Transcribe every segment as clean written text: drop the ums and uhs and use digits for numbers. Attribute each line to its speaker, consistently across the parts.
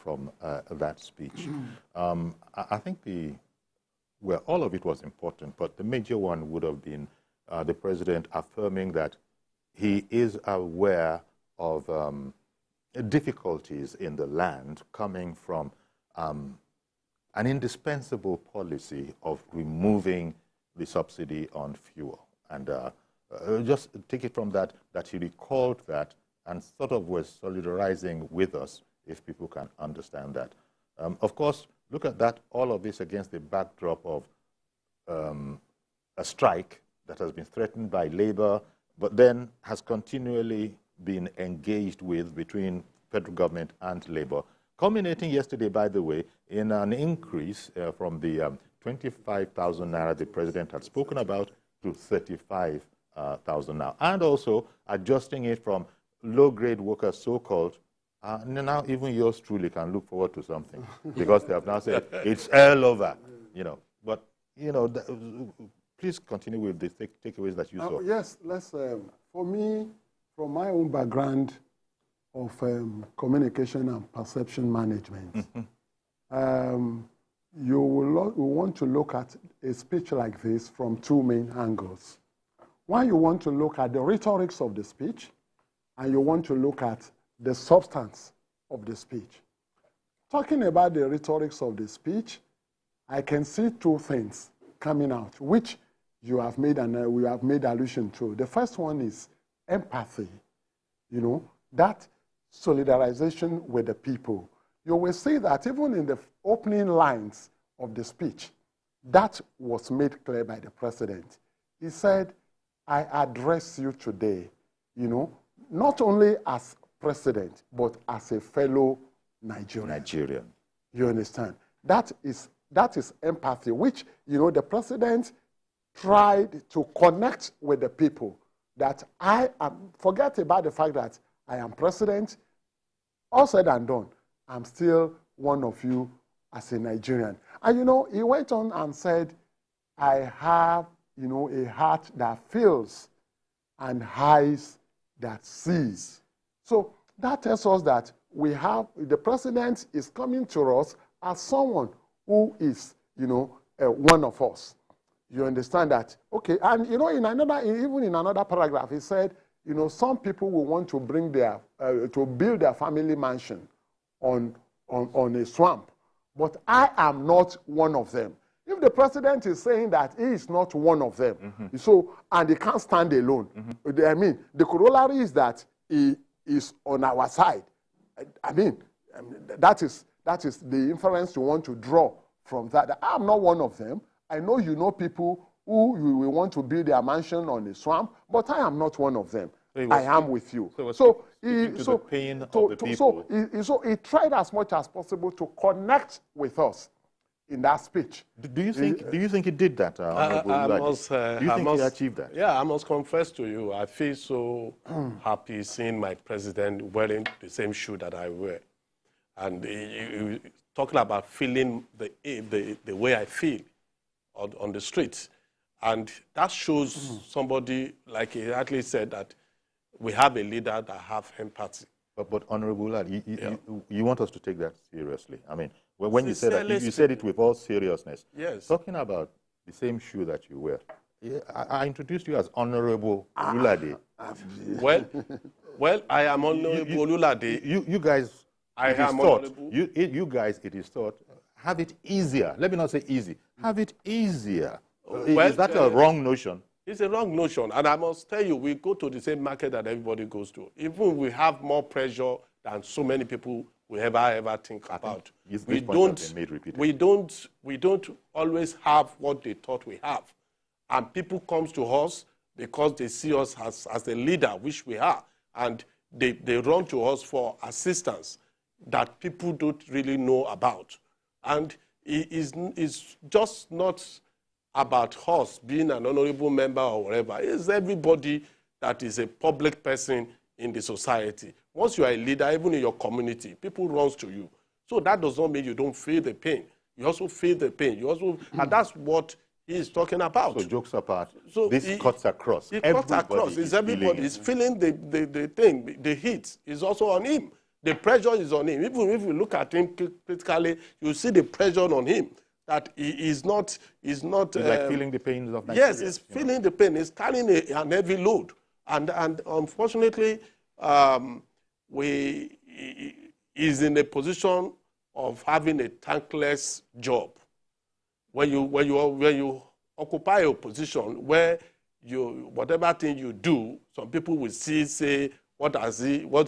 Speaker 1: from that speech. I think well, all of it was important, but the major one would have been the president affirming that he is aware of difficulties in the land coming from an indispensable policy of removing the subsidy on fuel. And just take it from that he recalled that and sort of was solidarizing with us, if people can understand that. Of course, look at that, all of this against the backdrop of a strike that has been threatened by labor, but then has continually been engaged with between federal government and labor, culminating yesterday, by the way, in an increase from the 25,000 naira the president had spoken about to 35,000 now, and also adjusting it from low-grade workers, so-called. Now even yours truly can look forward to something because they have now said it's all over, you know. But you know, please continue with the takeaways that you saw.
Speaker 2: Yes, let's. For me, from my own background of communication and perception management, you will want to look at a speech like this from two main angles. One, you want to look at the rhetorics of the speech, and you want to look at the substance of the speech. Talking about the rhetorics of the speech, I can see two things coming out, which you have made and we have made allusion to. The first one is empathy, you know, that solidarization with the people. You will see that even in the opening lines of the speech, that was made clear by the president. He said, I address you today, you know, not only as president, but as a fellow Nigerian. You understand? That is empathy, which, you know, the president tried to connect with the people. That I am, forget about the fact that I am president, all said and done, I'm still one of you as a Nigerian. And, you know, he went on and said, I have, you know, a heart that feels and eyes that sees. So that tells us that we have, the president is coming to us as someone who is, you know, one of us. You understand that? Okay, and you know, even in another paragraph, he said, you know, some people will want to bring their, to build their family mansion on a swamp, but I am not one of them. If the president is saying that he is not one of them, so, and he can't stand alone, I mean, the corollary is that he is on our side. I mean, that is the inference you want to draw from that. I'm not one of them. I know you know people who will want to build their mansion on a swamp, but I am not one of them. I am with you. So he tried as much as possible to connect with us in that speech.
Speaker 1: Do you think he did that, Honorable? Do you think he achieved that?
Speaker 3: Yeah, I must confess to you, I feel so happy seeing my president wearing the same shoe that I wear. And talking about feeling the way I feel on the streets. And that shows somebody, like he actually said, that we have a leader that have empathy.
Speaker 1: But Honorable Lad, you want us to take that seriously. I mean, when you said that, you said it with all seriousness.
Speaker 3: Yes.
Speaker 1: Talking about the same shoe that you wear. I introduced you as Honorable Olulade.
Speaker 3: Well, I am Honorable Olulade.
Speaker 1: You guys,
Speaker 3: I am honorable.
Speaker 1: You guys, it is thought, have it easier. Let me not say easy. Have it easier. Is that a wrong notion?
Speaker 3: It's a wrong notion. And I must tell you, we go to the same market that everybody goes to. Even we have more pressure than so many people will ever think about. We don't always have what they thought we have. And people come to us because they see us as the leader, which we are. And they run to us for assistance that people don't really know about. And it's just not about us being an honorable member or whatever. It's everybody that is a public person in the society. Once you are a leader, even in your community, people run to you. So that does not mean you don't feel the pain. You also feel the pain. You also, and that's what he is talking about.
Speaker 1: So jokes apart, so this cuts across.
Speaker 3: It cuts across. It's everybody is feeling the thing, the heat is also on him. The pressure is on him. Even if you look at him critically, you see the pressure on him that he is not. He's
Speaker 1: like feeling the pains of Nigeria.
Speaker 3: Yes, he's feeling the pain. He's carrying an heavy load, and unfortunately, he's in a position of having a thankless job. When you occupy a position where whatever thing you do, some people will say, what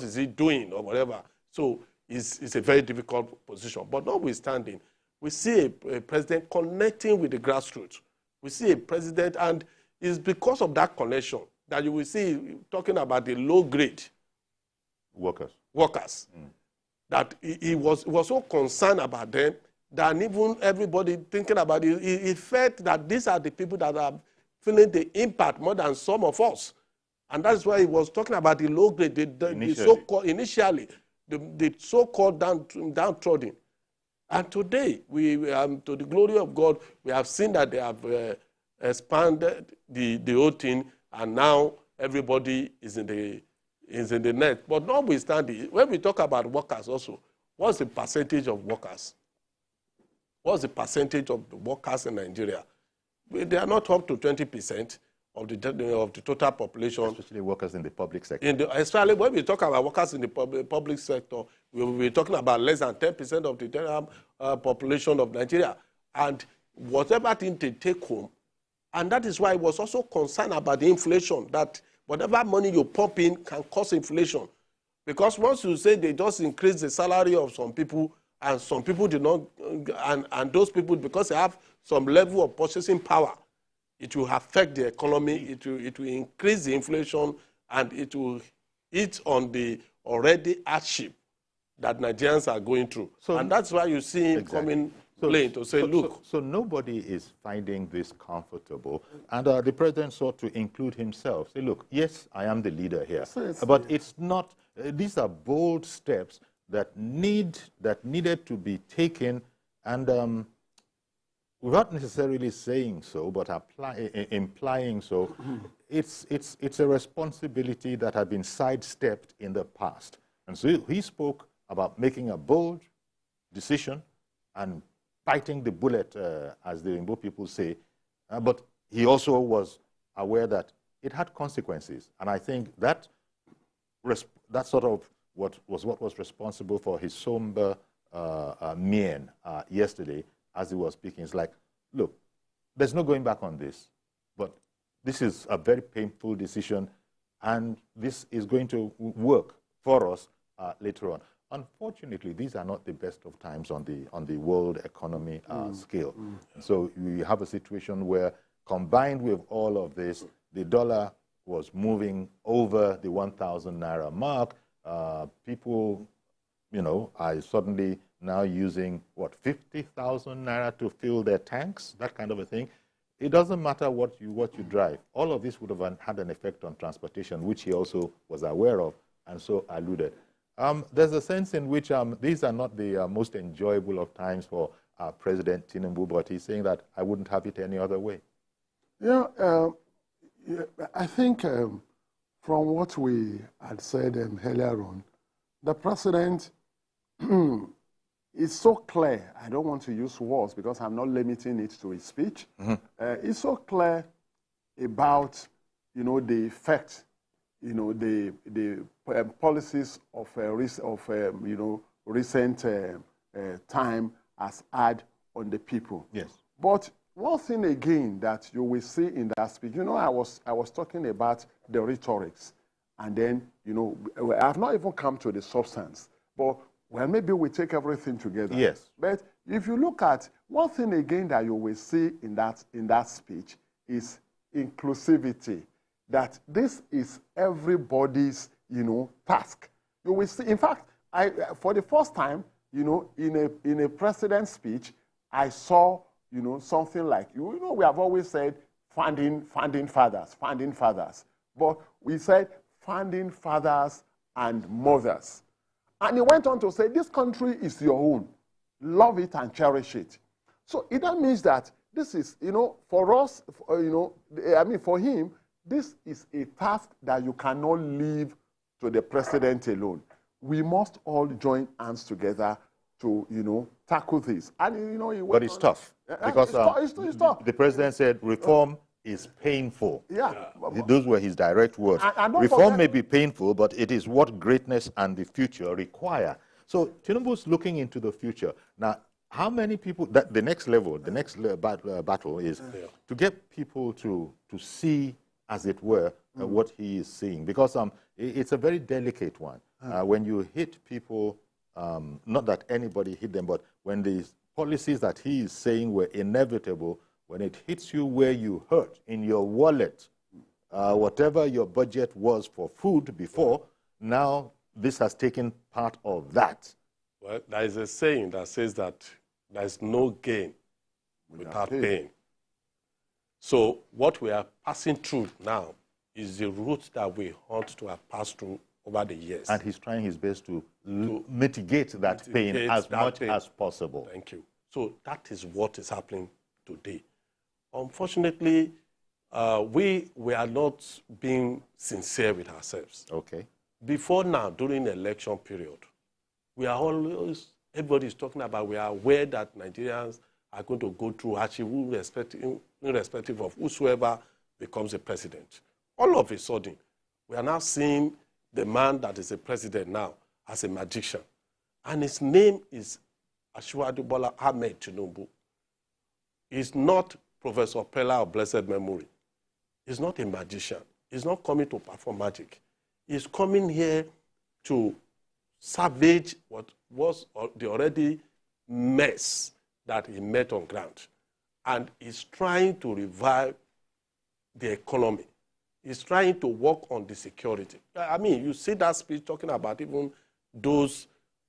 Speaker 3: is he doing or whatever. So it's a very difficult position. But notwithstanding, we see a president connecting with the grassroots. We see a president, and it's because of that connection that you will see talking about the low-grade workers. That he was so concerned about them that even everybody thinking about it, he felt that these are the people that are feeling the impact more than some of us. And that's why he was talking about the low grade, the so-called, initially, the so-called downtrodden. And today, to the glory of God, we have seen that they have expanded the whole thing, and now everybody is in the net. But notwithstanding, when we talk about workers also, what's the percentage of workers? What's the percentage of the workers in Nigeria? They are not up to 20% of the total population.
Speaker 1: Especially workers in the public sector.
Speaker 3: Especially when we talk about workers in the public sector, we're talking about less than 10% of the general population of Nigeria. And whatever thing they take home, and that is why I was also concerned about the inflation, that whatever money you pump in can cause inflation. Because once you say they just increase the salary of some people, and some people do not, and those people, because they have some level of purchasing power, it will affect the economy, it will increase the inflation, and it will hit on the already hardship that Nigerians are going through. So, and that's why you see him coming plain to say, look.
Speaker 1: So nobody is finding this comfortable. And the president sought to include himself. Say, look, yes, I am the leader here. But it's not, these are bold steps that needed to be taken, and without necessarily saying so, but implying so. It's a responsibility that had been sidestepped in the past. And so he spoke about making a bold decision and biting the bullet, as the Igbo people say, but he also was aware that it had consequences. And I think that sort of what was responsible for his somber mien yesterday as he was speaking. It's like, look, there's no going back on this, but this is a very painful decision, and this is going to work for us later on. Unfortunately, these are not the best of times on the world economy scale. So we have a situation where, combined with all of this, the dollar was moving over the 1,000 naira mark. People, are suddenly now using, 50,000 naira to fill their tanks, that kind of a thing. It doesn't matter what you drive. All of this would have had an effect on transportation, which he also was aware of, and so alluded. There's a sense in which these are not the most enjoyable of times for President Tinubu, but he's saying that I wouldn't have it any other way.
Speaker 2: Yeah, I think from what we had said earlier on, the president is so clear. I don't want to use words because I'm not limiting it to his speech. It's so clear about, the effect, the policies of recent time has had on the people.
Speaker 1: Yes.
Speaker 2: But one thing again that you will see in that speech, I was talking about the rhetorics, and then, I've not even come to the substance, but well, maybe we take everything together.
Speaker 1: Yes.
Speaker 2: But if you look at one thing again that you will see in that speech is inclusivity. That this is everybody's, task. You will see. In fact, for the first time, in a president's speech, I saw, something like, we have always said founding fathers, but we said founding fathers and mothers. And he went on to say, this country is your own. Love it and cherish it. So that means that this is, for us, for him, this is a task that you cannot leave to the president alone. we must all join hands together to, you know, tackle this. And, you know,
Speaker 1: but it's tough because
Speaker 2: it's tough.
Speaker 1: the president said reform is painful.
Speaker 2: Yeah.
Speaker 1: Those were his direct words.
Speaker 2: And
Speaker 1: Reform may be painful, but it is what greatness and the future require. So Tinubu's looking into the future. Now, how many people, the next level, the next battle is to get people to see, as it were, what he is seeing. Because it's a very delicate one. When you hit people, not that anybody hit them, but when the policies that he is saying were inevitable, when it hits you where you hurt, in your wallet, whatever your budget was for food before, now this has taken part of that.
Speaker 3: Well, there is a saying that says that there is no gain without pain. So what we are passing through now is the route that we ought to have passed through over the years.
Speaker 1: And he's trying his best to mitigate that pain as much as possible.
Speaker 3: Thank you. So that is what is happening today. Unfortunately, we are not being sincere with ourselves.
Speaker 1: Okay. Before
Speaker 3: now, during the election period, we are always, everybody is talking about, we are aware that Nigerians are going to go through hardship irrespective of whosoever becomes a president. All of a sudden, we are now seeing the man that is a president now as a magician. And his name is Asiwaju Bola Ahmed Tinubu. He's not Professor Pella of blessed memory. He's not a magician. He's not coming to perform magic. He's coming here to salvage what was the already mess that he met on ground. And he's trying to revive the economy. He's trying to work on the security. I mean, you see that speech talking about even those,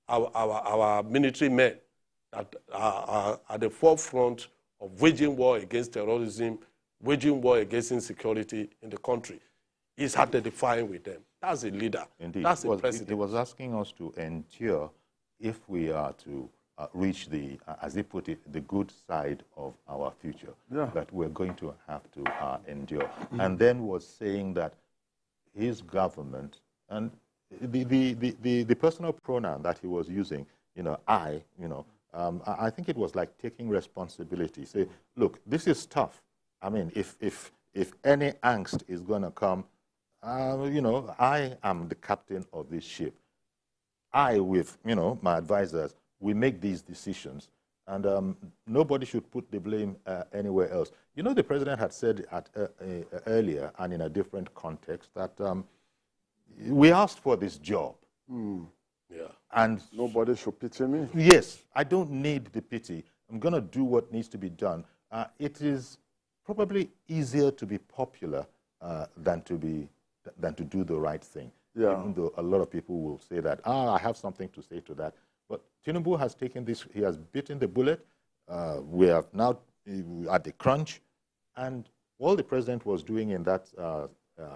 Speaker 3: our military men that are at the forefront of waging war against terrorism, waging war against insecurity in the country. He's identifying with them. That's a leader.
Speaker 1: Indeed.
Speaker 3: That's a president.
Speaker 1: He was asking us to endure if we are to reach the, as he put it, the good side of our future, that we're going to have to endure. And then was saying that his government, and the personal pronoun that he was using, you know, I think it was like taking responsibility. Say, look, this is tough. I mean, if any angst is going to come, you know, I am the captain of this ship. I, with, you know, my advisors, we make these decisions, and nobody should put the blame anywhere else. You know, the president had said earlier, and in a different context, that we asked for this job.
Speaker 3: Yeah.
Speaker 1: And
Speaker 2: nobody should pity me.
Speaker 1: Yes, I don't need the pity. I'm going to do what needs to be done. It is probably easier to be popular than to do the right thing.
Speaker 2: Yeah.
Speaker 1: Even though a lot of people will say that, I have something to say to that. But Tinubu has taken this, he has bitten the bullet. We are now at the crunch. And all the president was doing in that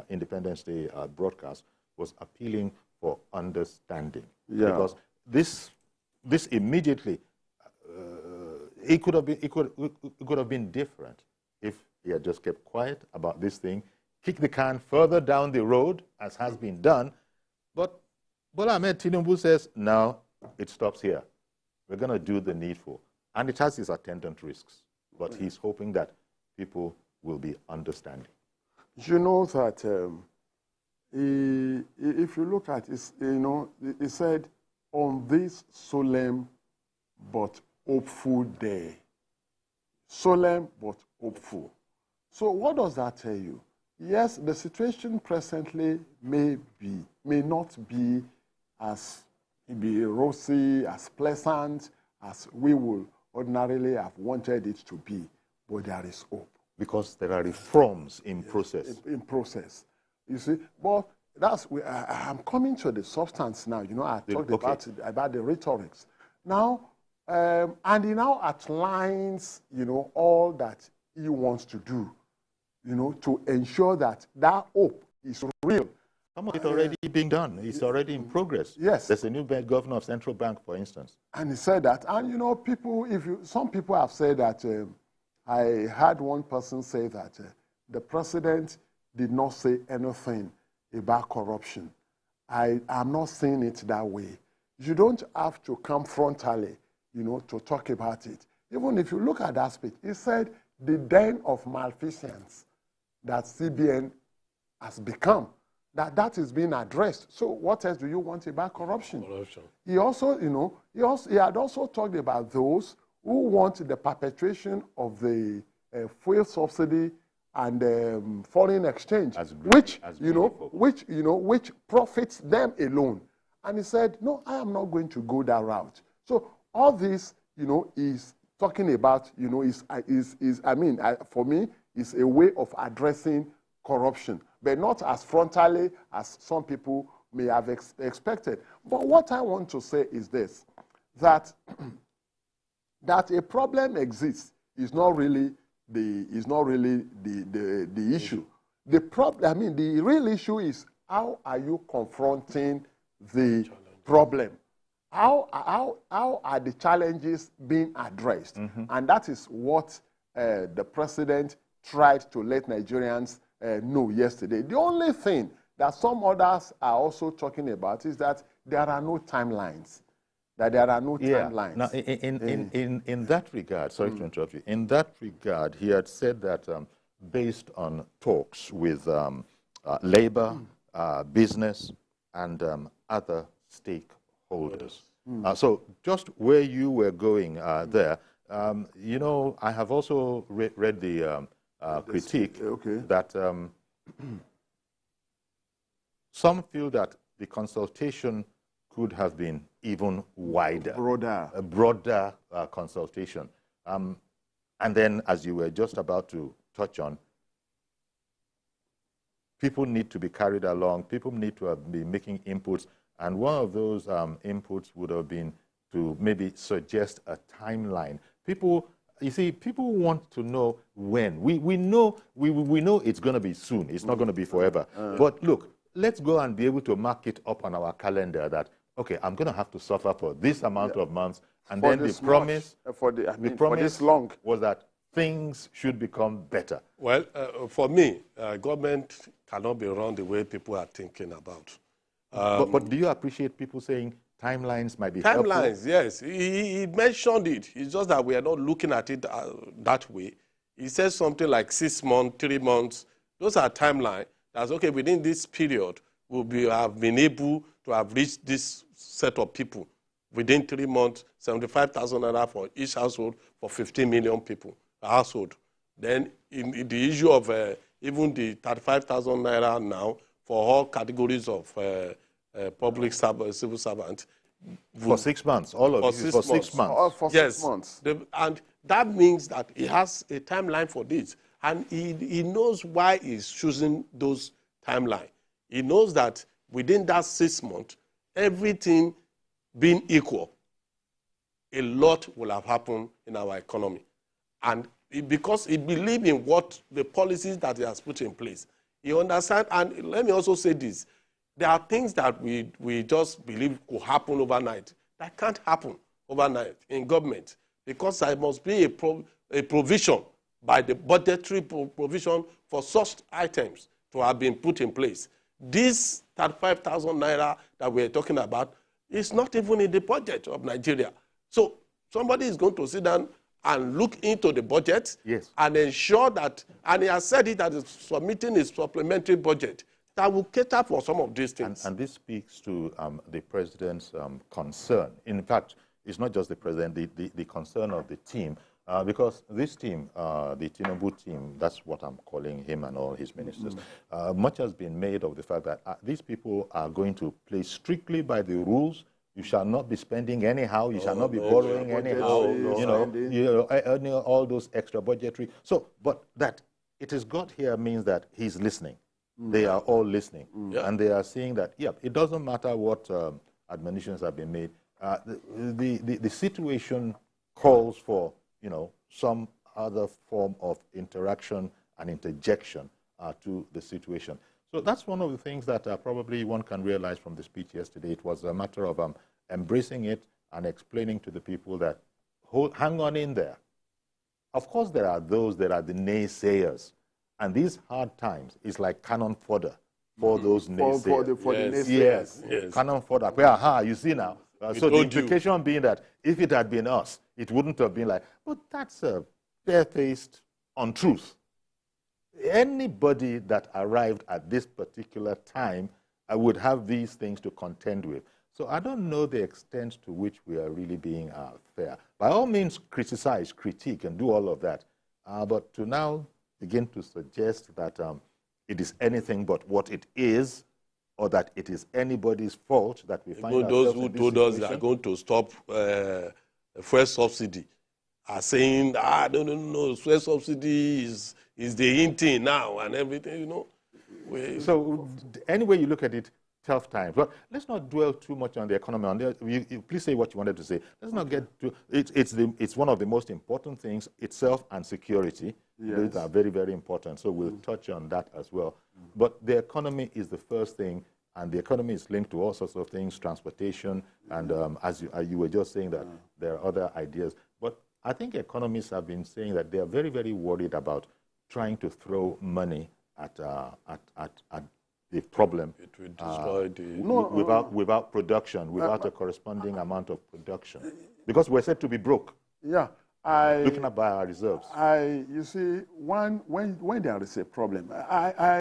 Speaker 1: Independence Day broadcast was appealing for understanding.
Speaker 2: Yeah.
Speaker 1: Because this immediately, it could have been different if he had just kept quiet about this thing, kick the can further down the road, as has been done. But Bola Ahmed Tinubu says, no, it stops here. We're going to do the needful. And it has its attendant risks. But he's hoping that people will be understanding.
Speaker 2: You know that if you look at it, you know, he said, on this solemn but hopeful day. Solemn but hopeful. So what does that tell you? Yes, the situation presently may not be as rosy, as pleasant as we would ordinarily have wanted it to be, but there is hope.
Speaker 1: Because there are reforms in process.
Speaker 2: In process. You see, but that's, I'm coming to the substance now. You know, I talked about the rhetorics. Now, and he now outlines, you know, all that he wants to do, you know, to ensure that that hope is real.
Speaker 1: Some of it already being done. It's already in progress.
Speaker 2: Yes.
Speaker 1: There's a new governor of Central Bank, for instance.
Speaker 2: And he said that. And, you know, some people have said that, I had one person say that the president did not say anything about corruption. I'm not seeing it that way. You don't have to come frontally, to talk about it. Even if you look at that speech, he said the den of malfeasance that CBN has become, that is being addressed. So what else do you want about corruption? He also, he had also talked about those who want the perpetuation of the fuel subsidy and foreign exchange, which profits them alone. And he said, no, I am not going to go that route. So all this, is talking about, for me, is a way of addressing corruption, but not as frontally as some people may have expected. But what I want to say is this, that a problem exists is not really the issue. The real issue is, how are you confronting the problem? How are the challenges being addressed? And that is what the president tried to let Nigerians know yesterday. The only thing that some others are also talking about is that there are no timelines. Timelines.
Speaker 1: Now, in that regard, sorry to interrupt you, in that regard, he had said that based on talks with labor, business, and other stakeholders. So just where you were going there, I have also read the critique that some feel that the consultation could have been even wider, a broader consultation. And then, as you were just about to touch on, people need to be carried along, people need to be making inputs, and one of those inputs would have been to maybe suggest a timeline. People, you see, people want to know when. We know it's going to be soon, it's not going to be forever. But look, let's go and be able to mark it up on our calendar that, okay, I'm going to have to suffer for this amount of months, and then the promise, for this long, was that things should become better.
Speaker 3: Well, for me, government cannot be run the way people are thinking about.
Speaker 1: But do you appreciate people saying timelines might be helpful?
Speaker 3: Timelines, yes. He mentioned it. It's just that we are not looking at it that way. He says something like 6 months, 3 months. Those are timelines. That's okay, within this period, we'll have been able to have reached this set of people. Within 3 months, 75,000 naira for each household for 15 million people a household. Then in the issue of even the 35,000 naira now for all categories of public civil servants.
Speaker 1: For 6 months, all of it is for 6 months.
Speaker 2: For 6 months.
Speaker 3: And that means that he has a timeline for this. And he knows why he's choosing those timelines. He knows that within that 6 months, everything being equal, a lot will have happened in our economy. And because he believes in what the policies that he has put in place, he understands. And let me also say this. There are things that we just believe could happen overnight that can't happen overnight in government, because there must be a provision by the budgetary provision for such items to have been put in place. This 35,000 naira that we're talking about is not even in the budget of Nigeria. So somebody is going to sit down and look into the budget,
Speaker 1: yes,
Speaker 3: and ensure that, and he has said it, that he's submitting his supplementary budget that will cater for some of these things.
Speaker 1: And this speaks to the president's concern. In fact, it's not just the president, the concern of the team, because this team, the Tinubu team, that's what I'm calling him and all his ministers, much has been made of the fact that these people are going to play strictly by the rules. You shall not be spending anyhow. You shall not be borrowing anyhow. Earning all those extra budgetary. So, but that it is got here means that he's listening. They are all listening, and they are seeing that, yeah, it doesn't matter what admonitions have been made. The situation calls for, some other form of interaction and interjection to the situation. So that's one of the things that probably one can realize from the speech yesterday. It was a matter of embracing it and explaining to the people that, hang on in there. Of course, there are those that are the naysayers. And these hard times is like cannon fodder for those naysayers.
Speaker 2: For the naysayers.
Speaker 1: Yes. Cannon fodder. Well, aha, you see now. So the implication being that if it had been us, it wouldn't have been like, but that's a barefaced untruth. Anybody that arrived at this particular time would have these things to contend with. So I don't know the extent to which we are really being fair. By all means, criticize, critique, and do all of that. But to now begin to suggest that it is anything but what it is, or that it is anybody's fault that we find ourselves
Speaker 3: those who told us they are going to stop fuel subsidy are saying, no, fuel subsidy is the in thing now and everything, you know.
Speaker 1: So any way you look at it, tough times. But let's not dwell too much on the economy. Please say what you wanted to say. Let's not get to it's one of the most important things, itself and security. Yes. Those are very, very important. So we'll touch on that as well. But the economy is the first thing, and the economy is linked to all sorts of things, transportation, and as you were just saying that there are other ideas. But I think economists have been saying that they are very, very worried about trying to throw money at the problem.
Speaker 3: It will destroy
Speaker 1: without production, without a corresponding amount of production. Because we're said to be broke.
Speaker 2: Yeah.
Speaker 1: Looking at by our reserves.
Speaker 2: You see, when there is a problem, I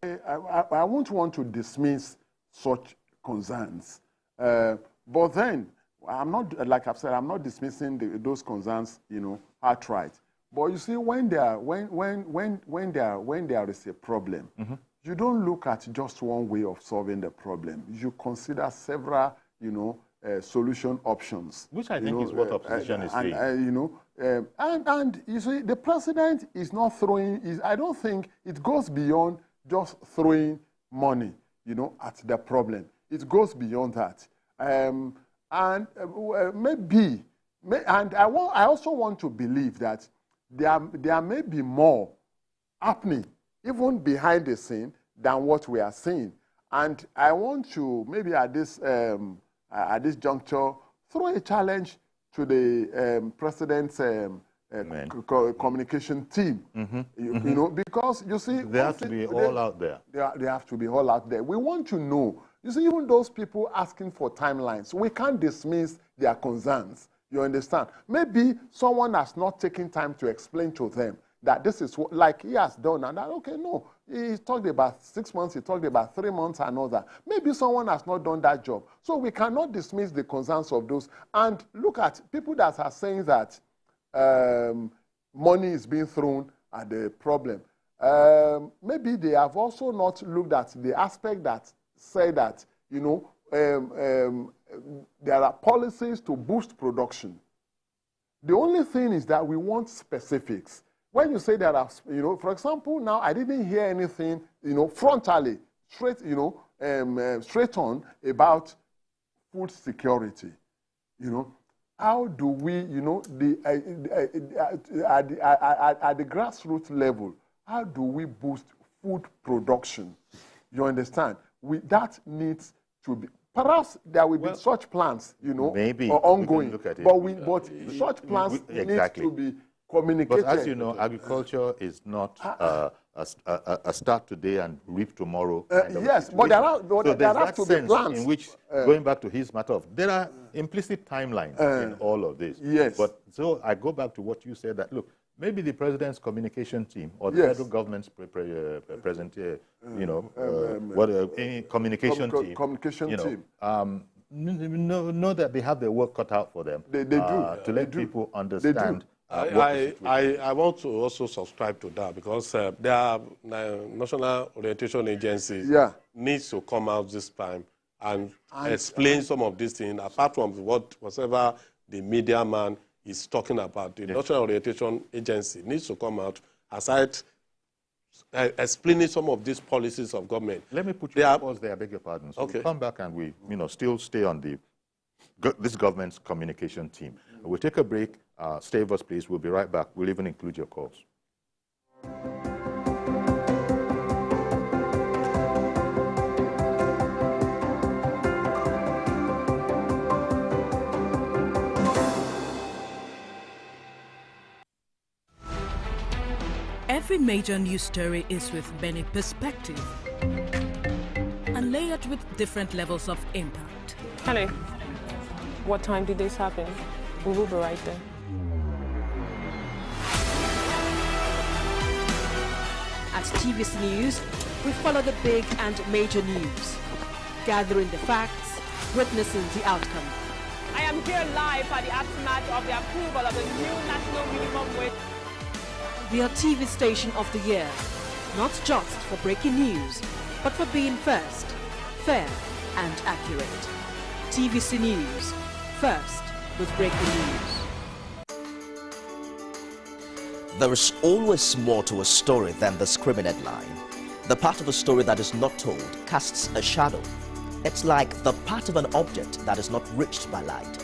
Speaker 2: won't want to dismiss such concerns. But then, I'm not, like I've said, I'm not dismissing those concerns, you know, outright. But you see, when there is a problem, you don't look at just one way of solving the problem. You consider several, you know, solution options.
Speaker 1: Which I think is what opposition is saying.
Speaker 2: You know, and you see, the president is not throwing. I don't think it goes beyond just throwing money, you know, at the problem. It goes beyond that. And I also want to believe that there may be more happening even behind the scene than what we are seeing. And I want to maybe at this juncture throw a challenge to the president's communication team. You know, because you see,
Speaker 1: they have to be all out there.
Speaker 2: They have to be all out there. We want to know. You see, even those people asking for timelines, we can't dismiss their concerns. You understand? Maybe someone has not taken time to explain to them that this is what, like he has done, and that, okay, no, he talked about 6 months, he talked about 3 months and all that. Maybe someone has not done that job. So we cannot dismiss the concerns of those. And look at people that are saying that money is being thrown at the problem. Maybe they have also not looked at the aspect that say that, you know, there are policies to boost production. The only thing is that we want specifics. When you say there are, you know, for example, now I didn't hear anything, you know, frontally, straight, you know, straight on about food security. You know, how do we, you know, at the grassroots level, how do we boost food production? You understand? That needs to be. Perhaps there will be such plans, you know,
Speaker 1: maybe
Speaker 2: or ongoing.
Speaker 1: Look at it.
Speaker 2: But such plans need to be communicated.
Speaker 1: But as you know, agriculture is not a start today and reap tomorrow.
Speaker 2: Yes, but there have to be plans.
Speaker 1: In which, going back to his matter of, there are implicit timelines in all of this.
Speaker 2: Yes.
Speaker 1: But so I go back to what you said, that look, maybe the president's communication team or the federal government's communication team, know that they have their work cut out for them.
Speaker 2: They do.
Speaker 1: To let people understand.
Speaker 3: I want to also subscribe to that, because there are national orientation agencies needs to come out this time and explain some of these things, apart from whatever the media man is talking about. The National Orientation Agency needs to come out aside explaining some of these policies of government.
Speaker 1: Let me put you on pause there, I beg your pardon. So
Speaker 3: okay.
Speaker 1: We'll come back and we still stay on this government's communication team. We'll take a break. Stay with us, please. We'll be right back. We'll even include your calls.
Speaker 4: Every major news story is with many perspectives. layered with different levels of impact.
Speaker 5: Hello. What time did this happen? We will be right there.
Speaker 6: At TVC News, we follow the big and major news, gathering the facts, witnessing the outcome.
Speaker 5: I am here live at the aftermath of the approval of the new national minimum wage.
Speaker 6: We are TV Station of the Year, not just for breaking news, but for being first, fair and accurate. TVC News, first with breaking news.
Speaker 7: There is always more to a story than the screaming headline. The part of a story that is not told casts a shadow. It's like the part of an object that is not reached by light.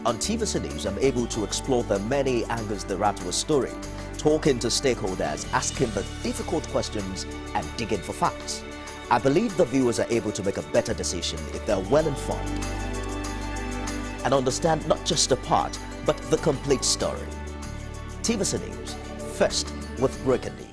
Speaker 7: On TVC News, I'm able to explore the many angles there are to a story, talking to stakeholders, asking the difficult questions, and digging for facts. I believe the viewers are able to make a better decision if they're well informed and understand not just a part, but the complete story. TVC News, first with breaking news.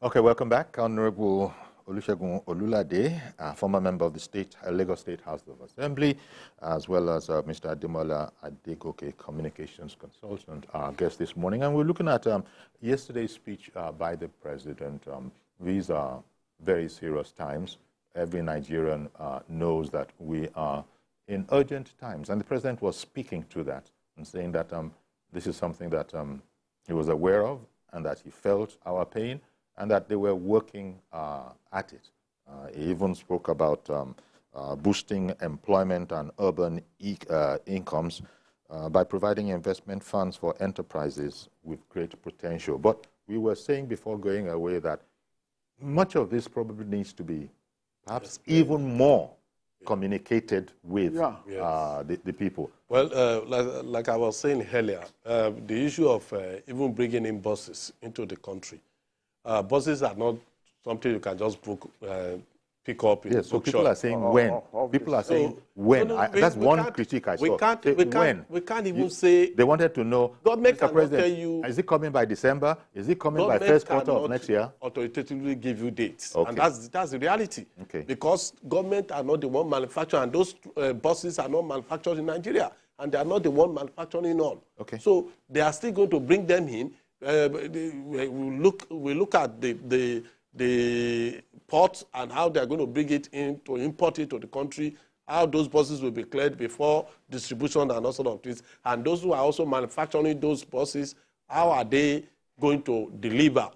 Speaker 1: Okay, welcome back. Honorable Olusegun Olulade, former member of the Lagos State House of Assembly, as well as Mr. Ademola Adegoke, communications consultant, our guest this morning. And we're looking at yesterday's speech by the president. These are very serious times. Every Nigerian knows that we are in urgent times. And the president was speaking to that and saying that this is something that he was aware of and that he felt our pain, and that they were working at it. He even spoke about boosting employment and urban incomes by providing investment funds for enterprises with great potential. But we were saying before going away that much of this probably needs to be perhaps even more communicated with the people.
Speaker 3: Well, like I was saying earlier, the issue of even bringing in buses into the country. Buses are not something you can just pick up in
Speaker 1: yes, so
Speaker 3: bookshop.
Speaker 1: people are saying when. People are saying when. That's one critique I saw.
Speaker 3: We can't even say...
Speaker 1: They wanted to know,
Speaker 3: government
Speaker 1: Mr. President,
Speaker 3: tell you,
Speaker 1: is it coming by December? Is it coming by first quarter of next year?
Speaker 3: Authoritatively give you dates.
Speaker 1: Okay.
Speaker 3: And that's the reality.
Speaker 1: Okay.
Speaker 3: Because government are not the one manufacturing, and those buses are not manufactured in Nigeria, and they are not the one manufacturing all.
Speaker 1: Okay.
Speaker 3: So they are still going to bring them in. We look at the ports and how they are going to bring it in to import it to the country, how those buses will be cleared before distribution and all sort of things. And those who are also manufacturing those buses, how are they going to deliver?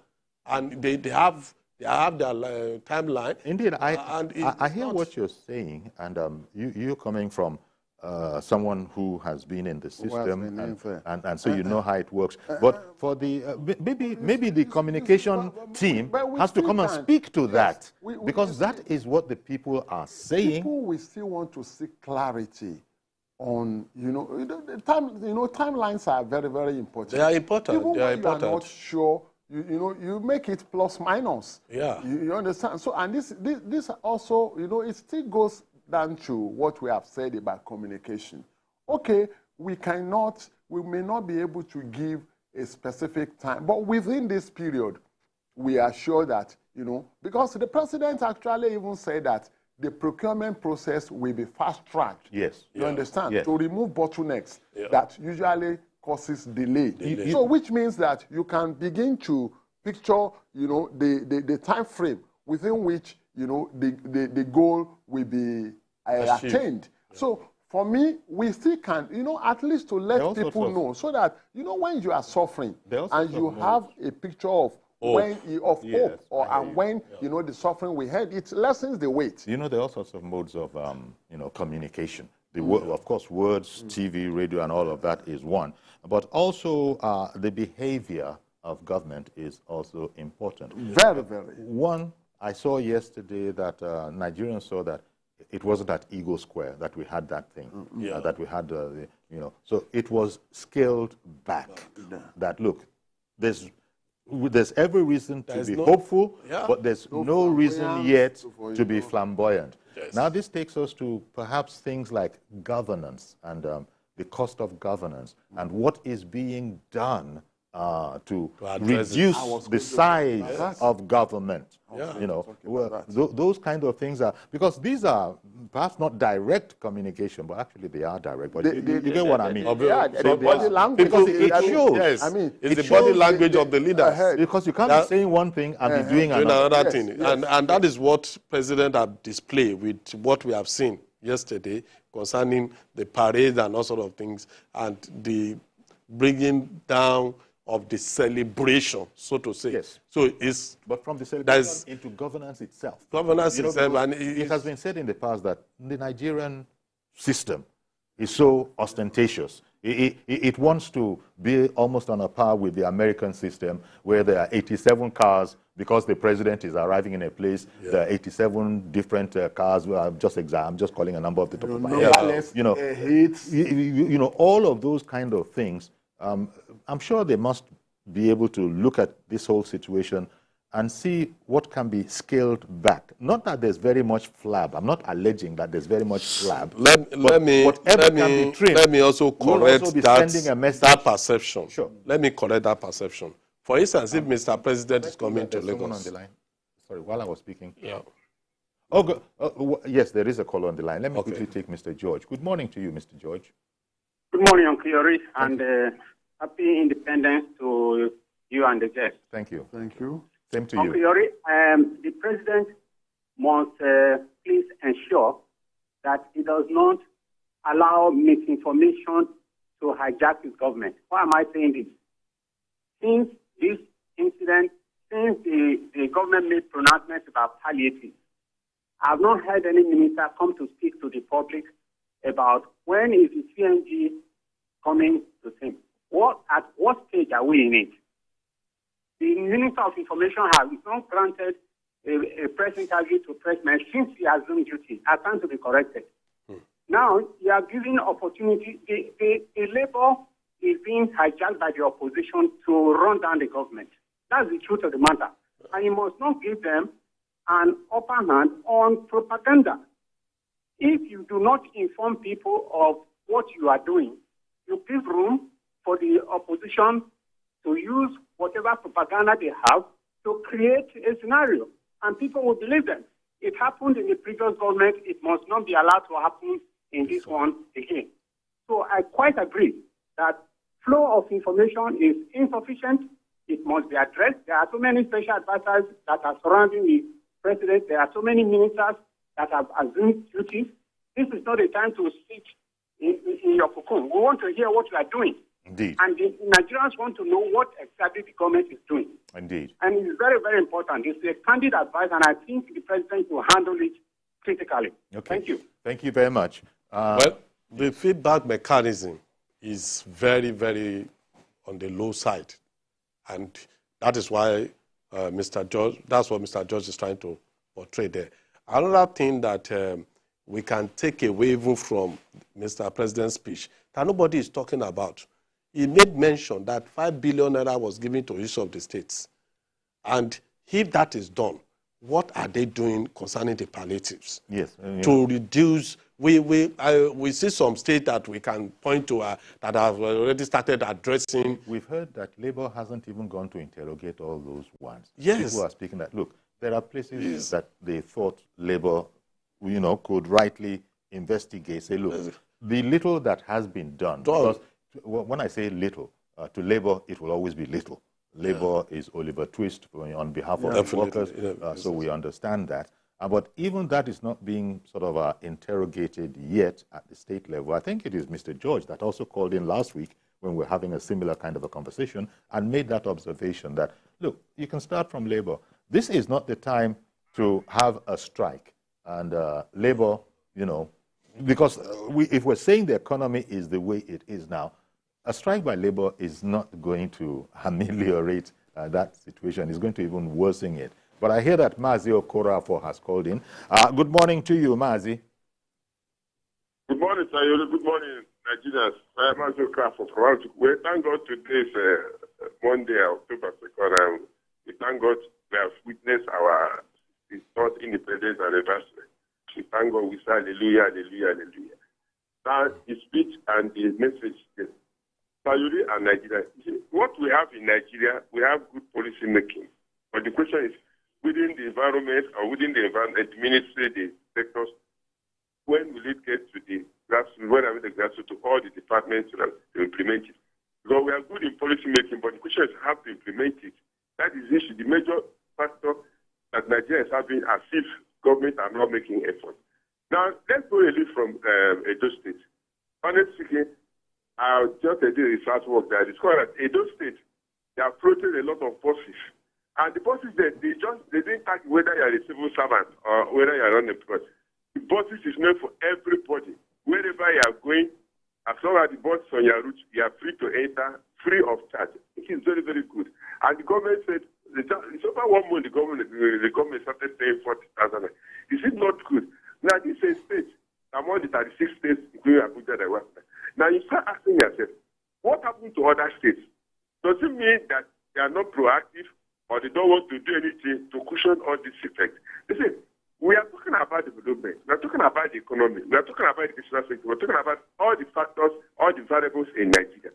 Speaker 3: And they have their timeline.
Speaker 1: Indeed, I hear what you're saying, and you coming from someone who has been in the system, and so you know how it works. But for the maybe the communication team has to come and speak to that, because that is what the people are saying.
Speaker 2: People will still want to seek clarity on, the timelines are very, very important.
Speaker 3: They are important.
Speaker 2: Even
Speaker 3: they are
Speaker 2: when
Speaker 3: important.
Speaker 2: you are not sure, you make it plus minus.
Speaker 3: Yeah.
Speaker 2: You understand? So, and this also, it still goes down to what we have said about communication. Okay, we may not be able to give a specific time, but within this period, we are sure that, because the president actually even said that the procurement process will be fast-tracked.
Speaker 1: Yes.
Speaker 2: You understand?
Speaker 1: Yes.
Speaker 2: To remove bottlenecks that usually causes delay. So which means that you can begin to picture, the time frame within which, the goal will be attained. Yeah. So for me, we still can, at least to let people know, so that, when you are suffering and you have a picture of hope, and when, the suffering we had, it lessens the weight.
Speaker 1: There are all sorts of modes of, communication. Of course, words, TV, radio, and all of that is one. But also the behavior of government is also important.
Speaker 2: Very, very.
Speaker 1: One, I saw yesterday that Nigerians saw that it wasn't at Eagle Square that we had that thing, that we had, so it was scaled back. That, look, there's every reason to be hopeful, but there's no reason yet to be flamboyant.
Speaker 3: Yes.
Speaker 1: Now, this takes us to perhaps things like governance and the cost of governance and what is being done to reduce the size of government. You know, those kind of things are, because these are perhaps not direct communication, but actually they are direct. But you get what I mean?
Speaker 2: The body language.
Speaker 1: Because it shows.
Speaker 3: Yes,
Speaker 2: I mean,
Speaker 3: it's the body language of the leaders.
Speaker 1: Because you can't be saying one thing and be doing
Speaker 3: another thing. And that is what President have displayed with what we have seen yesterday concerning the parade and all sort of things, and the bringing down of the celebration, so to say.
Speaker 1: Yes.
Speaker 3: So it's...
Speaker 1: But from the celebration into governance itself.
Speaker 3: Governance itself. And
Speaker 1: it has been said in the past that the Nigerian system is so ostentatious. It wants to be almost on a par with the American system, where there are 87 cars because the president is arriving in a place. There are 87 different cars. I'm just calling a number of the top of my head. You know, all of those kind of things. I'm sure they must be able to look at this whole situation and see what can be scaled back. Not that there's very much flab. I'm not alleging that there's very much flab.
Speaker 3: Let me also correct that perception.
Speaker 1: Sure.
Speaker 3: Let me correct that perception. For instance, if Mr. President is coming to Lagos.
Speaker 1: On the line. Sorry, while I was speaking.
Speaker 3: Yeah.
Speaker 1: Yes, there is a caller on the line. Let me quickly take Mr. George. Good morning to you, Mr. George.
Speaker 8: Good morning, Uncle Yori, and happy independence to you and the guests.
Speaker 1: Thank you.
Speaker 2: Thank you.
Speaker 1: Same to
Speaker 8: Uncle
Speaker 1: you.
Speaker 8: Yori, the president must please ensure that he does not allow misinformation to hijack his government. Why am I saying this? Since this incident, since the government made pronouncements about palliative, I have not heard any minister come to speak to the public about when is the CNG coming to him. At what stage are we in it? The Minister of Information has not granted a press interview to pressmen since he assumed duty. I stand to be corrected. Now, you are giving opportunity. The Labour is being hijacked by the opposition to run down the government. That's the truth of the matter. And you must not give them an upper hand on propaganda. If you do not inform people of what you are doing, you give room for the opposition to use whatever propaganda they have to create a scenario, and people will believe them. It happened in the previous government. It must not be allowed to happen in this one again. So I quite agree that flow of information is insufficient. It must be addressed. There are so many special advisors that are surrounding the president. There are so many ministers that have assumed duties. This is not a time to sit in your cocoon. We want to hear what you are doing.
Speaker 1: Indeed.
Speaker 8: And the Nigerians want to know what exactly the government is doing.
Speaker 1: Indeed.
Speaker 8: And it's very, very important. It's a candid advice, and I think the president will handle it critically.
Speaker 1: Okay.
Speaker 8: Thank you.
Speaker 1: Thank you very much.
Speaker 3: Well, the feedback mechanism is very, very on the low side. And that is why Mr. George, that's what Mr. George is trying to portray there. Another thing that we can take away even from Mr. President's speech that nobody is talking about. He made mention that 5 billion naira was given to each of the states. And if that is done, what are they doing concerning the palliatives?
Speaker 1: Yes.
Speaker 3: To reduce, we see some states that we can point to that have already started addressing.
Speaker 1: We've heard that Labour hasn't even gone to interrogate all those ones.
Speaker 3: Yes.
Speaker 1: People are speaking that, look, there are places that they thought Labour, could rightly investigate, say, look, the little that has been done, because when I say little, to Labour, it will always be little. Labour is Oliver Twist on behalf of the workers, so we understand that. But even that is not being sort of interrogated yet at the state level. I think it is Mr. George that also called in last week when we were having a similar kind of a conversation and made that observation that, look, you can start from Labour. This is not the time to have a strike. And Labour, because if we're saying the economy is the way it is now, a strike by Labour is not going to ameliorate that situation. It's going to even worsen it. But I hear that Mazi Okorafor has called in. Good morning to you, Mazi.
Speaker 9: Good morning, sir. Good morning, Nigerians. Mazi Okorafor from Well, thank God today's Monday, October 2nd, and we thank God we have witnessed our third independence anniversary. We thank God, we say hallelujah, hallelujah, hallelujah. Now, the speech and the message is Yori and Nigeria. What we have in Nigeria, we have good policy making. But the question is, within the environment or within the environment, ministry, the sectors, when will it get to the grassroots, when are we the grassroots, to all the departments to implement it? Because we are good in policy making, but the question is how to implement it. That is the issue, the major factor that Nigeria is having as if government are not making efforts. Now, let's go a little from Edo State. Honestly speaking, I just did research work there. I discovered that Edo State, they have floated a lot of buses. And the buses, they didn't tag whether you are a civil servant or whether you are unemployed. The buses is meant for everybody. Wherever you are going, as long as the bus is on your route, you are free to enter, free of charge. It is very, very good. And the government said, it's over 1 month the government started paying 40,000. Is it not good? Now, this is a state, among the 36 states, including Abuja, that was. Now, you start asking yourself, what happened to other states? Does it mean that they are not proactive or they don't want to do anything to cushion all this effect? Listen, we are talking about development. We are talking about the economy. We are talking about the educational sector. We are talking about all the factors, all the variables in Nigeria.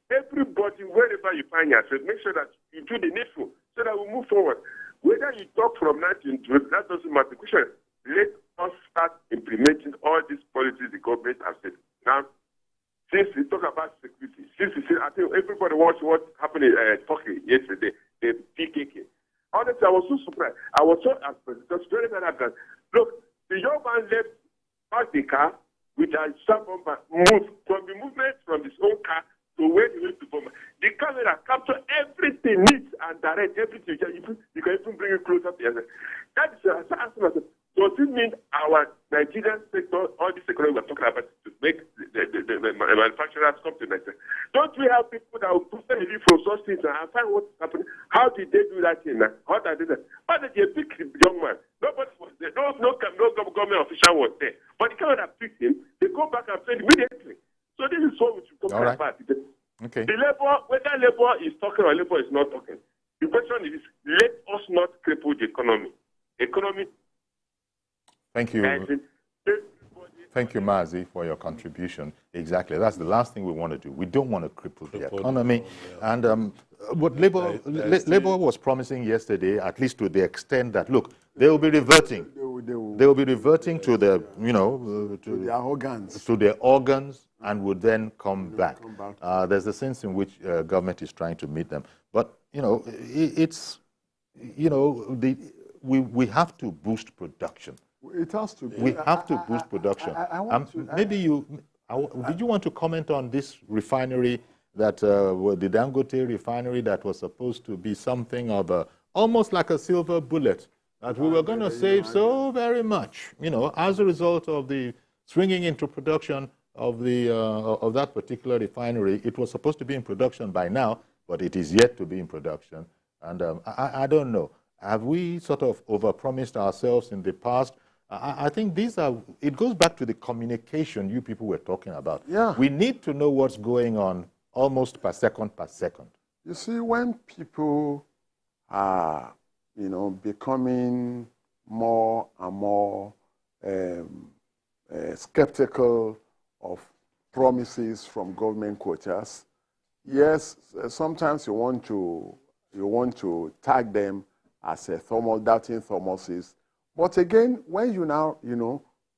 Speaker 9: Everybody, wherever you find yourself, make sure that you do the needful so that we move forward. Whether you talk from 19 to that doesn't matter. Let us start implementing all these policies the government has said. Now, since we talk about security, I think everybody watched what happened in Turkey yesterday, the PKK. Honestly, I was so surprised. I was so just very, very arrogant. Look, the young man left out the car with a sharp bomber, moved from the movement from his own car to where he went to bomber. The camera captured everything neat and direct, everything. You can even bring it closer to yourself. That is asking myself, does it mean our Nigerian sector, all this economy we're talking about, to make the manufacturers come to Nigeria? Don't we have people that will put them from such things and find what's happening? How did they do that thing? How did they do that? Why did they pick the young man? Nobody was there. No government official was there. But the kind that picked him, they go back and play immediately. So this is what we should talk about.
Speaker 1: Okay.
Speaker 9: The labor, whether labor is talking or labor is not talking, the question is, let us not cripple the economy.
Speaker 1: Thank you. Thank you, Mazi, for your contribution. Exactly. That's the last thing we want to do. We don't want to cripple the economy. And what Labour was promising yesterday, at least to the extent that, look, they will be reverting. They will be reverting to the, to
Speaker 2: their organs.
Speaker 1: To their organs, and would then come back. There's a sense in which government is trying to meet them. But, it's, we have to boost production.
Speaker 2: It has to be.
Speaker 1: We have to boost production. Did you want to comment on this refinery, that the Dangote refinery, that was supposed to be something of almost like a silver bullet, that we were going to save so very much, as a result of the swinging into production of that particular refinery. It was supposed to be in production by now, but it is yet to be in production. And I don't know. Have we sort of overpromised ourselves in the past? I think it goes back to the communication you people were talking about.
Speaker 2: Yeah.
Speaker 1: We need to know what's going on almost per second.
Speaker 2: You see, when people are, becoming more and more skeptical of promises from government quotas, yes, sometimes you want to tag them as a doubting Thomases. But again, when you now,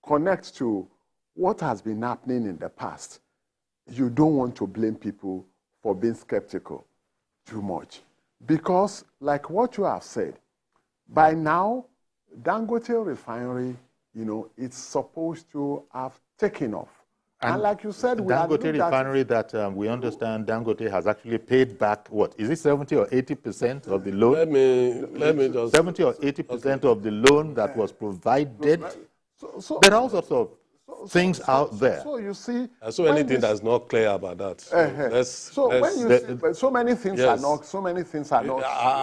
Speaker 2: connect to what has been happening in the past, you don't want to blame people for being skeptical too much. Because, like what you have said, by now, Dangote Refinery, it's supposed to have taken off. And like you said,
Speaker 1: Dangote Refinery, that we understand Dangote has actually paid back, what, is it 70 or 80% of the loan?
Speaker 3: Let me just...
Speaker 1: 70 or 80% of the loan that was provided. There are all sorts of things out there.
Speaker 2: So you see...
Speaker 3: so anything that's not clear about that.
Speaker 2: So many things are not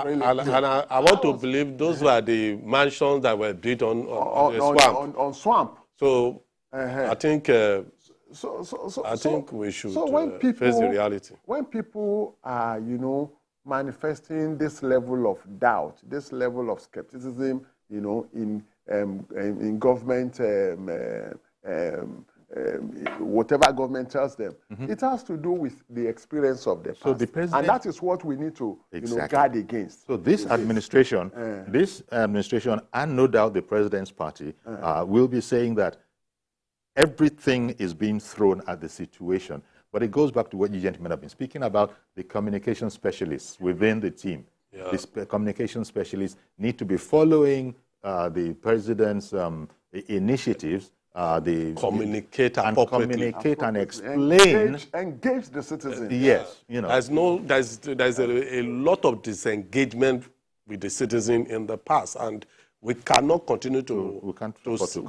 Speaker 2: really clear.
Speaker 3: And I want to believe those were the mansions that were built on swamp.
Speaker 2: On swamp.
Speaker 3: So I think... I think we should face the reality.
Speaker 2: When people are, manifesting this level of doubt, this level of skepticism, you know, in government, whatever government tells them. It has to do with the experience of the past.
Speaker 1: So the president,
Speaker 2: and that is what we need to guard against.
Speaker 1: So this administration, and no doubt the president's party will be saying that everything is being thrown at the situation. But it goes back to what you gentlemen have been speaking about, the communication specialists within the team. Yeah. These communication specialists need to be following the president's initiatives, communicate and explain,
Speaker 2: engage the citizens.
Speaker 1: Yes, you know,
Speaker 3: there's a lot of disengagement with the citizen in the past, and we cannot continue to